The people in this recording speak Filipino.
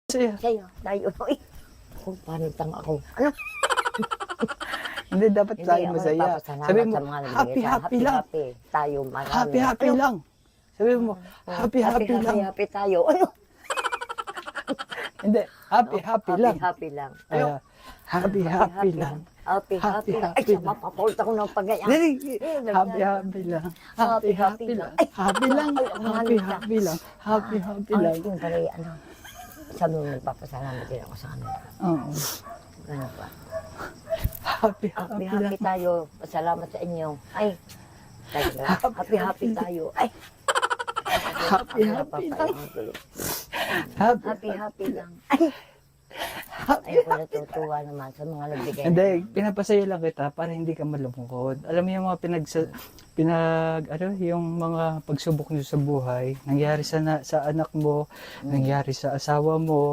Siya. Sa'yo, tayo. Uy, kung paano tanga ako. Ano? Hindi, dapat Hindi tayo ako masaya. nagpapasalamat Sabi mo, sa mga nagbigay happy, sa happy lang. Happy tayo, marami. Happy, happy Ano? lang. Sabi mo, happy, happy lang. Happy tayo. Ano? Hindi, happy, happy lang. Happy lang. Ay, Ano? happy, happy lang. Happy, Happy, lang. Ay, happy siya, lang. mapapault ako ng pagayang. Hindi, happy, happy lang. Happy, happy lang. Happy lang. Happy, happy lang. Happy, happy lang. Yung pala, ano, sabi mo, nagpapasalamat din ako sa kanila. Oo. Ano pa? Happy, Happy, happy lang. tayo. Pasalamat sa inyo. Ay, happy tayo. Ay, Happy, happy lang. Happy, happy lang. Ay, ayoko natutuwa naman sa mga nagbigay. Hindi, pinapasaya lang kita para hindi ka malungkot. Alam mo yung mga yung mga pagsubok nyo sa buhay, nangyari sa anak mo, nangyari sa asawa mo,